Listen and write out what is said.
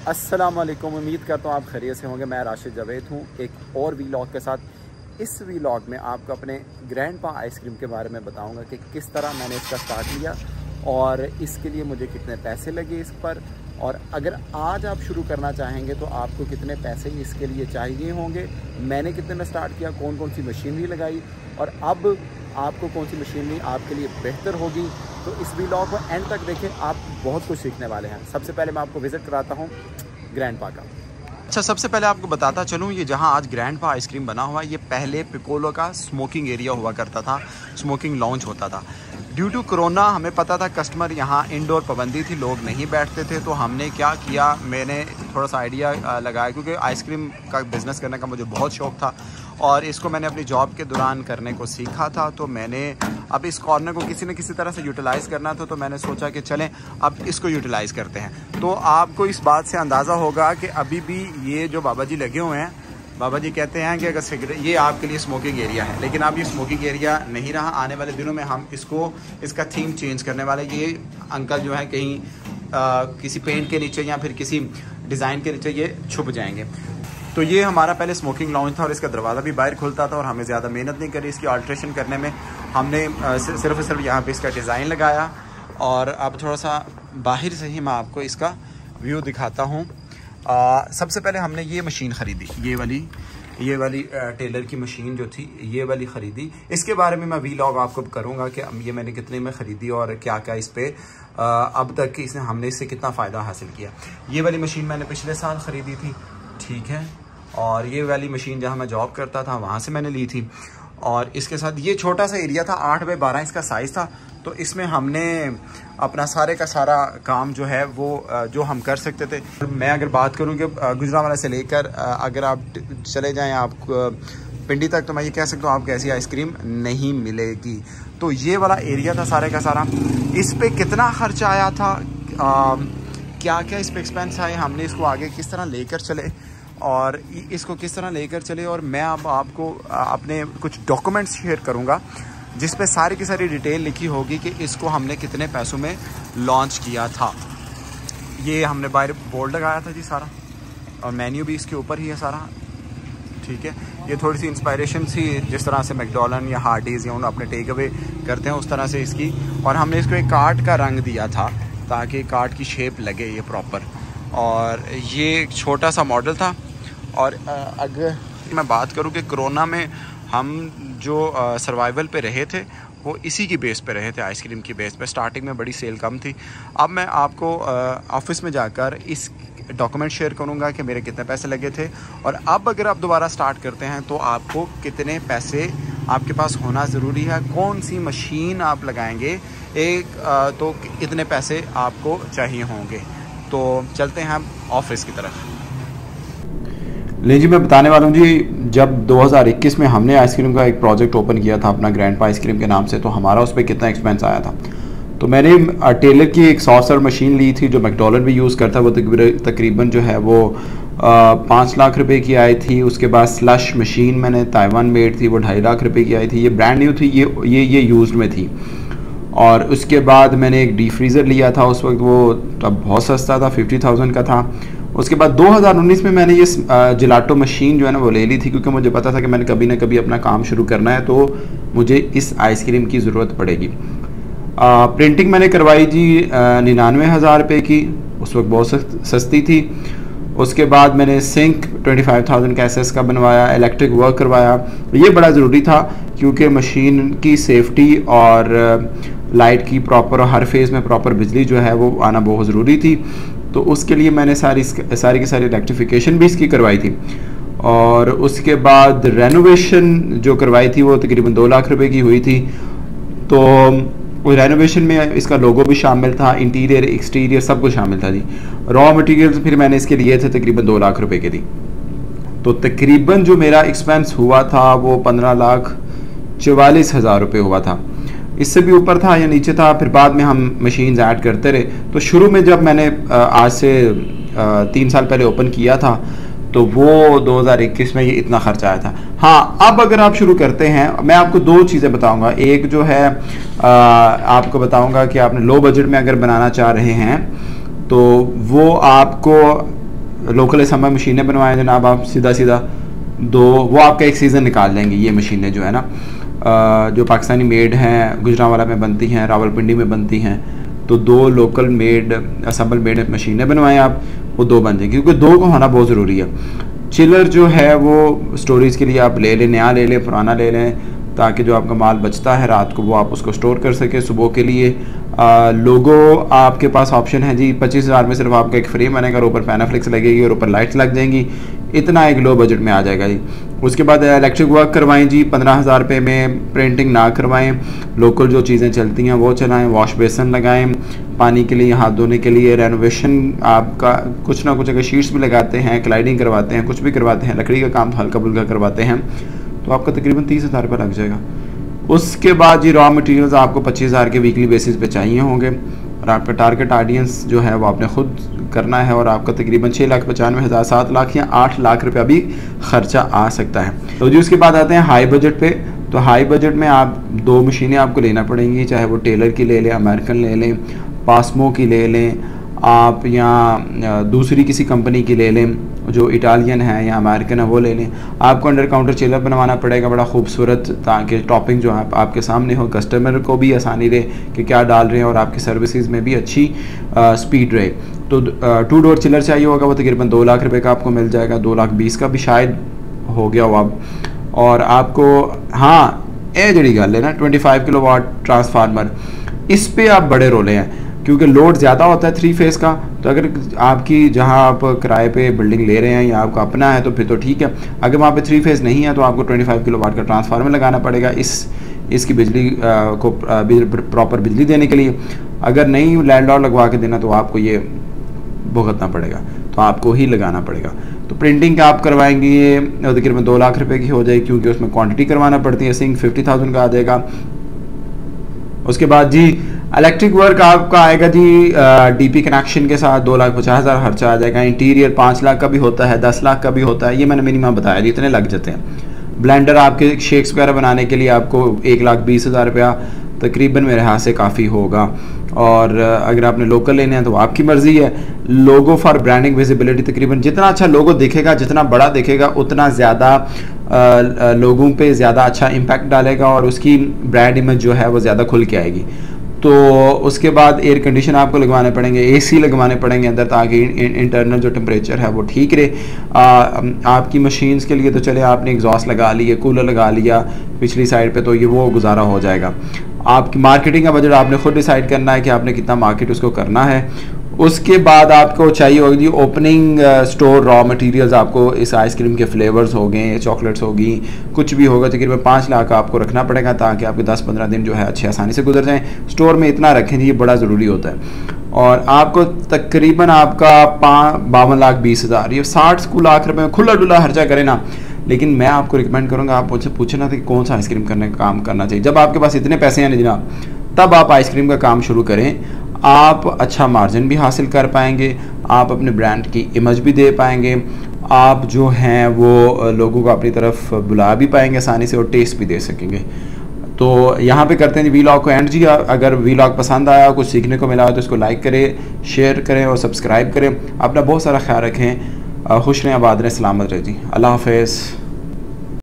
अस्सलामुअलैकुम, उम्मीद करता हूँ आप खैरियत से होंगे। मैं राशिद जावेद हूँ एक और वीलॉग के साथ। इस वीलॉग में आपको अपने ग्रैंडपा आइसक्रीम के बारे में बताऊँगा कि किस तरह मैंने इसका स्टार्ट लिया और इसके लिए मुझे कितने पैसे लगे इस पर, और अगर आज आप शुरू करना चाहेंगे तो आपको कितने पैसे इसके लिए चाहिए होंगे, मैंने कितने में स्टार्ट किया, कौन कौन सी मशीनरी लगाई और अब आपको कौन सी मशीनरी आपके लिए बेहतर होगी। तो इस वीलॉग को एंड तक देखें, आप बहुत कुछ सीखने वाले हैं। सबसे पहले मैं आपको विज़िट कराता हूँ ग्रैंडपा का। अच्छा, सबसे पहले आपको बताता चलूँ, ये जहाँ आज ग्रैंडपा आइसक्रीम बना हुआ है, ये पहले पिकोलो का स्मोकिंग एरिया हुआ करता था, स्मोकिंग लॉन्च होता था। ड्यू टू कोरोना हमें पता था कस्टमर यहाँ इंडोर पाबंदी थी, लोग नहीं बैठते थे, तो हमने क्या किया, मैंने थोड़ा सा आइडिया लगाया क्योंकि आइसक्रीम का बिज़नेस करने का मुझे बहुत शौक़ था और इसको मैंने अपनी जॉब के दौरान करने को सीखा था। तो मैंने अब इस कॉर्नर को किसी न किसी तरह से यूटिलाइज़ करना था, तो मैंने सोचा कि चलें अब इसको यूटिलाइज़ करते हैं। तो आपको इस बात से अंदाज़ा होगा कि अभी भी ये जो बाबा जी लगे हुए हैं, बाबा जी कहते हैं कि अगर सिगरेट, ये आपके लिए स्मोकिंग एरिया है, लेकिन अब ये स्मोकिंग एरिया नहीं रहा। आने वाले दिनों में हम इसका थीम चेंज करने वाले। ये अंकल जो है कहीं किसी पेंट के नीचे या फिर किसी डिज़ाइन के नीचे ये छुप जाएंगे। तो ये हमारा पहले स्मोकिंग लॉन्च था और इसका दरवाज़ा भी बाहर खुलता था और हमें ज़्यादा मेहनत नहीं करी इसकी अल्ट्रेशन करने में। हमने सिर्फ यहाँ पे इसका डिज़ाइन लगाया और अब थोड़ा सा बाहर से ही मैं आपको इसका व्यू दिखाता हूँ। सबसे पहले हमने ये मशीन ख़रीदी, ये वाली टेलर की मशीन जो थी, ये वाली ख़रीदी। इसके बारे में मैं वीलॉग आपको करूँगा कि ये मैंने कितने में ख़रीदी और क्या क्या इस पर अब तक कि हमने इससे कितना फ़ायदा हासिल किया। ये वाली मशीन मैंने पिछले साल ख़रीदी थी, ठीक है, और ये वाली मशीन जहाँ मैं जॉब करता था वहाँ से मैंने ली थी। और इसके साथ ये छोटा सा एरिया था, 8 बाई 12 इसका साइज़ था, तो इसमें हमने अपना सारे का सारा काम जो है वो जो हम कर सकते थे। मैं अगर बात करूँ कि गुजरांवाला से लेकर अगर आप चले जाएं आप पिंडी तक, तो मैं ये कह सकता हूँ आपको ऐसी आइसक्रीम नहीं मिलेगी। तो ये वाला एरिया था सारे का सारा। इस पर कितना खर्चा आया था, क्या क्या इस पर एक्सपेंस आए, हमने इसको आगे किस तरह लेकर चले और इसको किस तरह लेकर चले, और मैं अब आपको अपने कुछ डॉक्यूमेंट्स शेयर करूंगा जिस पे सारी की सारी डिटेल लिखी होगी कि इसको हमने कितने पैसों में लॉन्च किया था। ये हमने बाहर बोर्ड लगाया था जी सारा, और मेन्यू भी इसके ऊपर ही है सारा, ठीक है। ये थोड़ी सी इंस्पायरेशन थी जिस तरह से मैकडॉनल्ड या हार्डीज़ या उन अपने टेक अवे करते हैं उस तरह से इसकी, और हमने इसको एक कार्ट का रंग दिया था ताकि कार्ट की शेप लगे ये प्रॉपर। और ये एक छोटा सा मॉडल था। और अगर मैं बात करूं कि कोरोना में हम जो सर्वाइवल पे रहे थे वो इसी की बेस पे रहे थे, आइसक्रीम की बेस पे। स्टार्टिंग में बड़ी सेल कम थी। अब मैं आपको ऑफिस में जाकर इस डॉक्यूमेंट शेयर करूंगा कि मेरे कितने पैसे लगे थे, और अब अगर आप दोबारा स्टार्ट करते हैं तो आपको कितने पैसे आपके पास होना ज़रूरी है, कौन सी मशीन आप लगाएंगे तो इतने पैसे आपको चाहिए होंगे। तो चलते हैं हम ऑफिस की तरफ। ले जी, मैं बताने वाला हूँ जी, जब 2021 में हमने आइसक्रीम का एक प्रोजेक्ट ओपन किया था अपना ग्रैंडपा आइसक्रीम के नाम से, तो हमारा उस पर कितना एक्सपेंस आया था। तो मैंने टेलर की एक सॉसर मशीन ली थी जो मैकडॉनल्ड भी यूज़ करता है, वो तकरीबन जो है वो 5 लाख रुपए की आई थी। उसके बाद स्लश मशीन मैंने ताइवान मेड थी, वो 2.5 लाख रुपए की आई थी, ये ब्रांड न्यू थी, ये यूज़ में थी। और उसके बाद मैंने एक डी फ्रीज़र लिया था, उस वक्त वो तब बहुत सस्ता था, 50,000 का था। उसके बाद 2019 में मैंने ये जिलाटो मशीन जो है ना वो ले ली थी, क्योंकि मुझे पता था कि मैंने कभी ना कभी अपना काम शुरू करना है तो मुझे इस आइसक्रीम की ज़रूरत पड़ेगी। प्रिंटिंग मैंने करवाई जी 99,000 रुपये की, उस वक्त बहुत सस्ती थी। उसके बाद मैंने सिंक 25,000 का एसएस का बनवाया, इलेक्ट्रिक वर्क करवाया। ये बड़ा ज़रूरी था क्योंकि मशीन की सेफ्टी और लाइट की प्रॉपर हर फेज़ में प्रॉपर बिजली जो है वो आना बहुत ज़रूरी थी। तो उसके लिए मैंने सारी की सारी रेक्टिफिकेशन भी इसकी करवाई थी। और उसके बाद रेनोवेशन जो करवाई थी वो तकरीबन 2 लाख रुपए की हुई थी। तो वो रेनोवेशन में इसका लोगो भी शामिल था, इंटीरियर एक्सटीरियर सब कुछ शामिल था जी। रॉ मटेरियल्स फिर मैंने इसके लिए थे तकरीबन 2 लाख रुपए के दी। तो तकरीबन जो मेरा एक्सपेंस हुआ था वो 15,44,000 रुपये हुआ था। इससे भी ऊपर था या नीचे था, फिर बाद में हम मशीन्स ऐड करते रहे। तो शुरू में जब मैंने आज से 3 साल पहले ओपन किया था तो वो 2021 में ये इतना खर्चा आया था। हाँ, अब अगर आप शुरू करते हैं, मैं आपको 2 चीज़ें बताऊंगा। एक जो है आपको बताऊंगा कि आपने लो बजट में अगर बनाना चाह रहे हैं तो वो आपको लोकल असम्बल मशीनें बनवाएं जनाब, आप सीधा सीधा वो आपका एक सीज़न निकाल लेंगे। ये मशीनें जो है ना जो पाकिस्तानी मेड हैं, गुजरांवाला में बनती हैं, रावलपिंडी में बनती हैं, तो 2 लोकल मेड असम्बल मेड मशीनें बनवाएं आप, वो 2 बन जाएंगी, क्योंकि 2 को होना बहुत ज़रूरी है। चिलर जो है वो स्टोरेज के लिए आप ले लें, नया ले लें, पुराना ले लें, ताकि जो आपका माल बचता है रात को वो आप उसको स्टोर कर सकें सुबह के लिए। लोगो आपके पास ऑप्शन है जी, 25,000 में सिर्फ आपका एक फ्रेम बनेगा और ऊपर पैनाफ्लिक्स लगेगी और ऊपर लाइट्स लग जाएंगी, इतना एक लो बजट में आ जाएगा जी। उसके बाद इलेक्ट्रिक वर्क करवाएं जी, 15,000 रुपये में प्रिंटिंग ना करवाएं, लोकल जो चीज़ें चलती हैं वो चलाएं, वॉश बेसन लगाएं पानी के लिए, हाथ धोने के लिए, रेनोवेशन आपका कुछ ना कुछ अगर शीट्स भी लगाते हैं, क्लाइडिंग करवाते हैं, कुछ भी करवाते हैं, लकड़ी का काम हल्का फुल्का करवाते हैं, तो आपका तकरीबन 30,000 रुपये लग जाएगा। उसके बाद जी रॉ मटेरियल्स आपको 25,000 के वीकली बेसिस पे चाहिए होंगे और आपका टारगेट ऑडियंस जो है वो आपने खुद करना है और आपका तकरीबन 6,95,000, 7 लाख या 8 लाख रुपया भी खर्चा आ सकता है। तो जी उसके बाद आते हैं हाई बजट पे। तो हाई बजट में आप 2 मशीनें आपको लेना पड़ेंगी, चाहे वो टेलर की ले लें, अमेरिकन ले लें, पासमो की ले लें आप, या दूसरी किसी कंपनी की ले लें जो इटालियन है या अमेरिकन है वो ले लें। आपको अंडर काउंटर चिलर बनवाना पड़ेगा बड़ा खूबसूरत, ताकि टॉपिंग जो है आपके सामने हो, कस्टमर को भी आसानी रहे कि क्या डाल रहे हैं और आपकी सर्विसेज में भी अच्छी स्पीड रहे। तो 2 डोर चिलर चाहिए होगा, वो तकरीबन 2 लाख रुपए का आपको मिल जाएगा, 2,20,000 का भी शायद हो गया हो अब। और आपको हाँ ये जड़ी गल है ना 25 किलोवाट ट्रांसफार्मर, इस पे आप बड़े रोले हैं क्योंकि लोड ज़्यादा होता है 3 फेज़ का। तो अगर आपकी जहां आप किराए पे बिल्डिंग ले रहे हैं या आपका अपना है तो फिर तो ठीक है, अगर वहाँ पे 3 फेज़ नहीं है तो आपको 25 किलोवाट का ट्रांसफार्मर लगाना पड़ेगा इसकी बिजली को प्रॉपर बिजली देने के लिए। अगर नहीं लैंडलॉर्ड लगवा के देना तो आपको ये भुगतना पड़ेगा, तो आपको ही लगाना पड़ेगा। तो प्रिंटिंग का आप करवाएंगे ये तकरीबन 2 लाख रुपए की हो जाएगी, क्योंकि उसमें क्वांटिटी करवाना पड़ती है, सिंक 50,000 का आ जाएगा। उसके बाद जी इलेक्ट्रिक वर्क आपका आएगा जी डीपी कनेक्शन के साथ 2,50,000 खर्चा आ जाएगा। इंटीरियर 5 लाख का भी होता है, 10 लाख का भी होता है, ये मैंने मिनिमम बताया जी, इतने लग जाते हैं। ब्लेंडर आपके शेक्स वगैरह बनाने के लिए आपको 1,20,000 रुपया तकरीबन मेरे हाथ से काफ़ी होगा। और अगर आपने लोकल लेने हैं तो आपकी मर्ज़ी है। लोगो फॉर ब्रांडिंग विजिबिलिटी, तकरीबन जितना अच्छा लोगो दिखेगा, जितना बड़ा दिखेगा, उतना ज़्यादा लोगों पे ज़्यादा अच्छा इम्पैक्ट डालेगा और उसकी ब्रांड इमेज जो है वो ज़्यादा खुल के आएगी। तो उसके बाद एयर कंडीशन आपको लगवाने पड़ेंगे, एसी लगवाने पड़ेंगे अंदर, ताकि इंटरनल जो टेम्परेचर है वो ठीक रहे। आपकी मशीन्स के लिए तो चले आपने एग्जॉस्ट लगा लिया, कूलर लगा लिया पिछली साइड पे, तो ये वो गुजारा हो जाएगा। आपकी मार्केटिंग का बजट आपने खुद डिसाइड करना है कि आपने कितना मार्केट उसको करना है। उसके बाद आपको चाहिए होगी ओपनिंग स्टोर रॉ मटेरियल्स, आपको इस आइसक्रीम के फ्लेवर्स हो गए, चॉकलेट्स होगी, कुछ भी होगा, तकरीबन 5 लाख आपको रखना पड़ेगा, ताकि आपके 10-15 दिन जो है अच्छे आसानी से गुजर जाएं। स्टोर में इतना रखें, ये बड़ा ज़रूरी होता है। और आपको तकरीबन आपका 52,20,000, ये 60 लाख रुपये में खुला डुला खर्चा करें ना। लेकिन मैं आपको रिकमेंड करूँगा, आप मुझसे पूछना था कि कौन सा आइसक्रीम करने का काम करना चाहिए। जब आपके पास इतने पैसे हैं ना जनाब, तब आप आइसक्रीम का काम शुरू करें। आप अच्छा मार्जिन भी हासिल कर पाएंगे, आप अपने ब्रांड की इमेज भी दे पाएंगे, आप जो हैं वो लोगों को अपनी तरफ बुला भी पाएंगे आसानी से और टेस्ट भी दे सकेंगे। तो यहाँ पे करते हैं वीलॉग को एंड जी। अगर वीलॉग पसंद आया, कुछ सीखने को मिला हो तो इसको लाइक करें, शेयर करें और सब्सक्राइब करें। अपना बहुत सारा ख्याल रखें, खुश रहें, आबाद रहें, सलामत रहें जी। अल्लाह हाफ़िज़।